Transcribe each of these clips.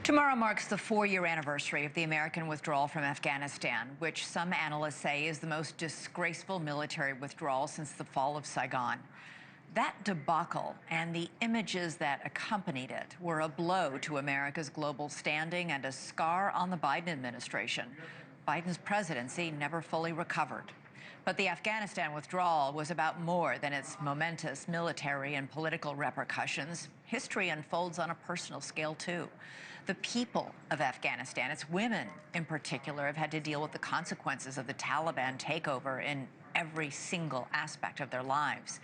Tomorrow marks the 4-year anniversary of the American withdrawal from Afghanistan, which some analysts say is the most disgraceful military withdrawal since the fall of Saigon. That debacle and the images that accompanied it were a blow to America's global standing and a scar on the Biden administration. Biden's presidency never fully recovered. But the Afghanistan withdrawal was about more than its momentous military and political repercussions. History unfolds on a personal scale, too. The people of Afghanistan, its women in particular, have had to deal with the consequences of the Taliban takeover in every single aspect of their lives.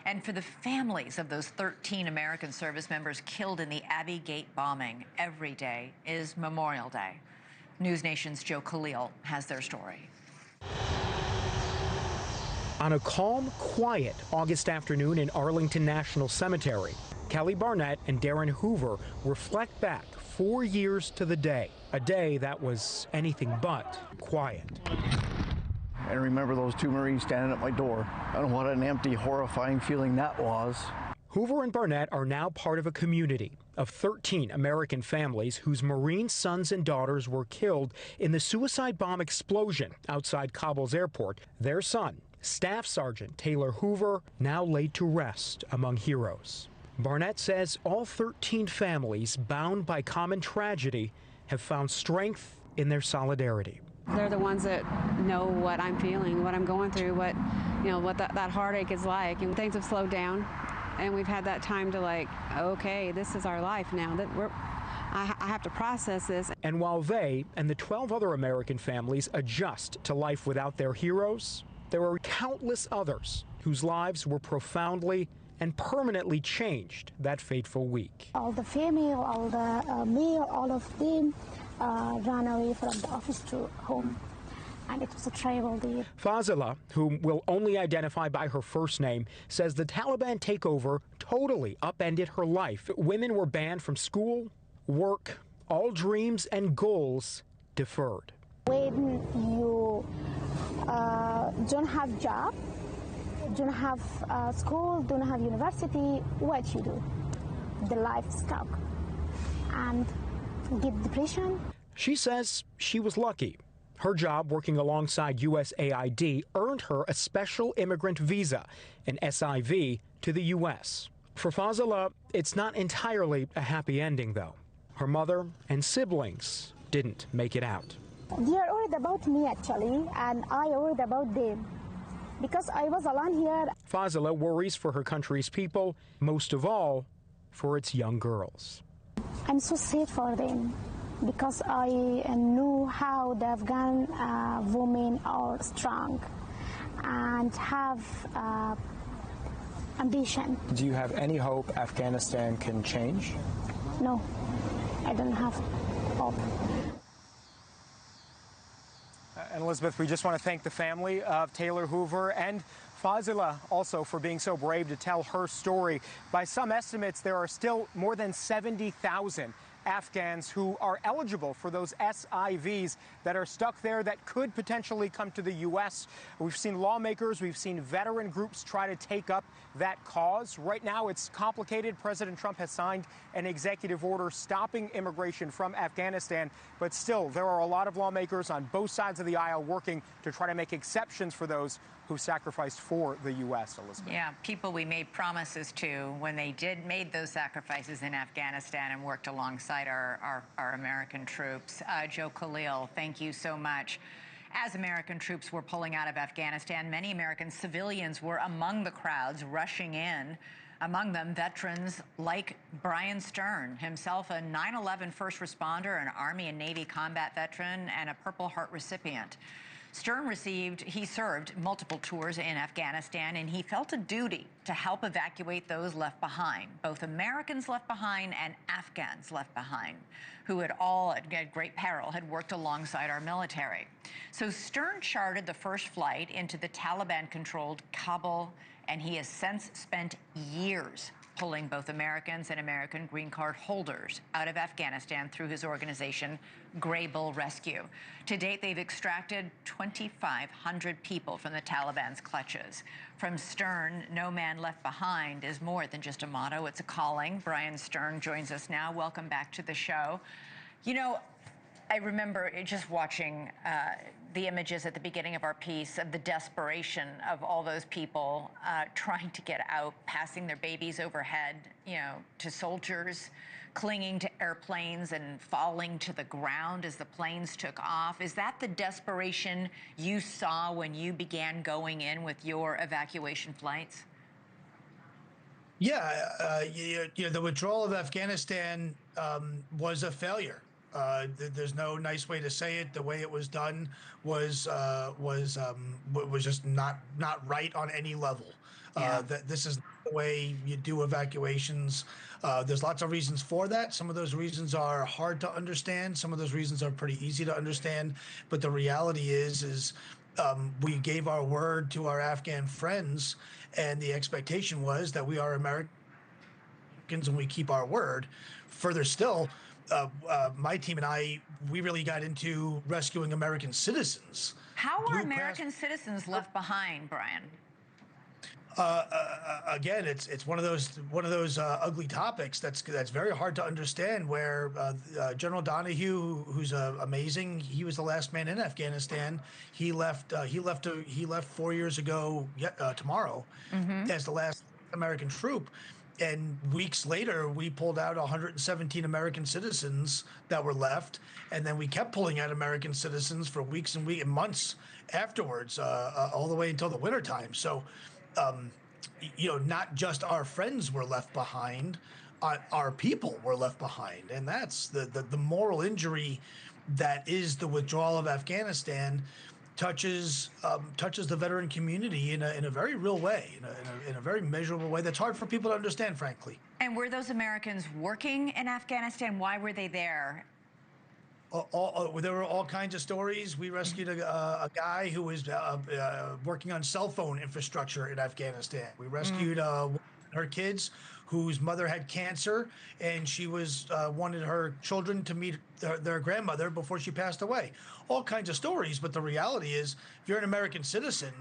And for the families of those 13 American service members killed in the Abbey Gate bombing, every day is Memorial Day. NewsNation's Khalil has their story. On a calm, quiet August afternoon in Arlington National Cemetery, Kelly Barnett and Darren Hoover reflect back 4 years to the day, a day that was anything but quiet. And remember those two Marines standing at my door. And what an empty, horrifying feeling that was. Hoover and Barnett are now part of a community of 13 American families whose Marine sons and daughters were killed in the suicide bomb explosion outside Kabul's airport. Their son, Staff Sergeant Taylor Hoover, now laid to rest among heroes. Barnett says all 13 families bound by common tragedy have found strength in their solidarity. They're the ones that know what I'm feeling, what I'm going through, what that heartache is like. And things have slowed down, and we've had that time to okay, this is our life now. That I have to process this. And while they and the 12 other American families adjust to life without their heroes, there are countless others whose lives were profoundly and permanently changed that fateful week. All the female, all the male, all of them ran away from the office to home. And it was a terrible day. Fazila, whom we'll only identify by her first name, says the Taliban takeover totally upended her life. Women were banned from school, work, all dreams and goals deferred. When you don't have job, don't have school, don't have university, what you do? The life stuck and get depression. She says she was lucky. Her job working alongside USAID earned her a special immigrant visa, an SIV, to the U.S. For Fazila, it's not entirely a happy ending, though. Her mother and siblings didn't make it out. They are worried about me, actually, and I worried about them. Because I was alone here. Fazila worries for her country's people, most of all for its young girls. I'm so sad for them because I know how the Afghan women are strong and have ambition. Do you have any hope Afghanistan can change? No, I don't have hope. And Elizabeth, we just want to thank the family of Taylor Hoover and Fazila also for being so brave to tell her story. By some estimates, there are still more than 70,000 Afghans who are eligible for those SIVs that are stuck there that could potentially come to the U.S. We've seen lawmakers, we've seen veteran groups try to take up that cause. Right now, it's complicated. President Trump has signed an executive order stopping immigration from Afghanistan, but still, there are a lot of lawmakers on both sides of the aisle working to try to make exceptions for those who sacrificed for the U.S., Elizabeth. Yeah, people we made promises to when they made those sacrifices in Afghanistan and worked alongside our American troops. Khalil, thank you so much. As American troops were pulling out of Afghanistan, many American civilians were among the crowds rushing in. Among them, veterans like Bryan Stern, himself a 9/11 first responder, an Army and Navy combat veteran, and a Purple Heart recipient. Stern he served multiple tours in Afghanistan, and he felt a duty to help evacuate those left behind, both Americans left behind and Afghans left behind, who had all, at great peril, had worked alongside our military. So Stern chartered the first flight into the Taliban-controlled Kabul, and he has since spent years pulling both Americans and American green card holders out of Afghanistan through his organization, Grey Bull Rescue. To date, they've extracted 2,500 people from the Taliban's clutches. From Stern, no man left behind is more than just a motto, it's a calling. Bryan Stern joins us now. Welcome back to the show. You know, I remember just watching the images at the beginning of our piece of the desperation of all those people trying to get out, passing their babies overhead, you know, to soldiers, clinging to airplanes and falling to the ground as the planes took off. Is that the desperation you saw when you began going in with your evacuation flights? Yeah, the withdrawal of Afghanistan was a failure. There's no nice way to say it. The way it was done was just not right on any level. Yeah. This is not the way you do evacuations. There's lots of reasons for that. Some of those reasons are hard to understand. Some of those reasons are pretty easy to understand. But the reality is we gave our word to our Afghan friends, and the expectation was that we are Americans and we keep our word. Further still, my team and I, we really got into rescuing American citizens. How were American citizens left behind, Bryan? Again, it's one of those ugly topics that's very hard to understand. Where General Donahue, who's amazing, he was the last man in Afghanistan. He left 4 years ago tomorrow as the last American troop. And weeks later, we pulled out 117 American citizens that were left, and then we kept pulling out American citizens for weeks and months afterwards, all the way until the wintertime. So, not just our friends were left behind, our people were left behind, and that's the moral injury that is the withdrawal of Afghanistan. Touches the veteran community in a very real way, in a very measurable way that's hard for people to understand, frankly. And were those Americans working in Afghanistan? Why were they there? There were all kinds of stories. We rescued a guy who was working on cell phone infrastructure in Afghanistan. We rescued her kids whose mother had cancer, and she wanted her children to meet their grandmother before she passed away. All kinds of stories, but the reality is, if you're an American citizen,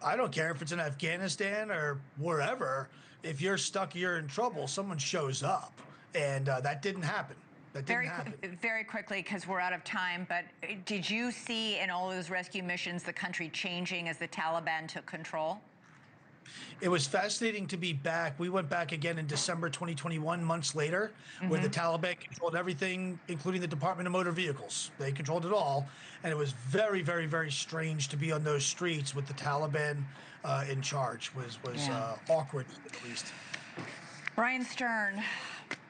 I don't care if it's in Afghanistan or wherever, if you're stuck, you're in trouble, someone shows up, and that didn't happen. Very quickly, because we're out of time, but did you see in all those rescue missions the country changing as the Taliban took control? It was fascinating to be back. We went back again in December 2021, months later, where the Taliban controlled everything, including the Department of Motor Vehicles. They controlled it all. And it was very, very, very strange to be on those streets with the Taliban in charge. Was awkward, at least. Bryan Stern,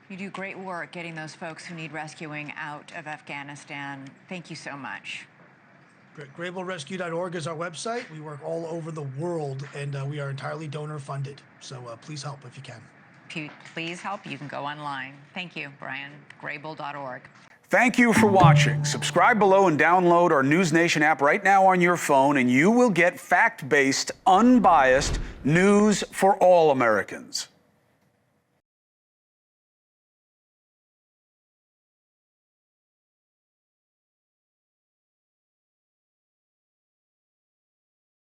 you do great work getting those folks who need rescuing out of Afghanistan. Thank you so much. GraybleRescue.org is our website. We work all over the world, and we are entirely donor funded. So please help if you can. Please help. You can go online. Thank you, Bryan. Grable.org. Thank you for watching. Subscribe below and download our NewsNation app right now on your phone, and you will get fact-based, unbiased news for all Americans.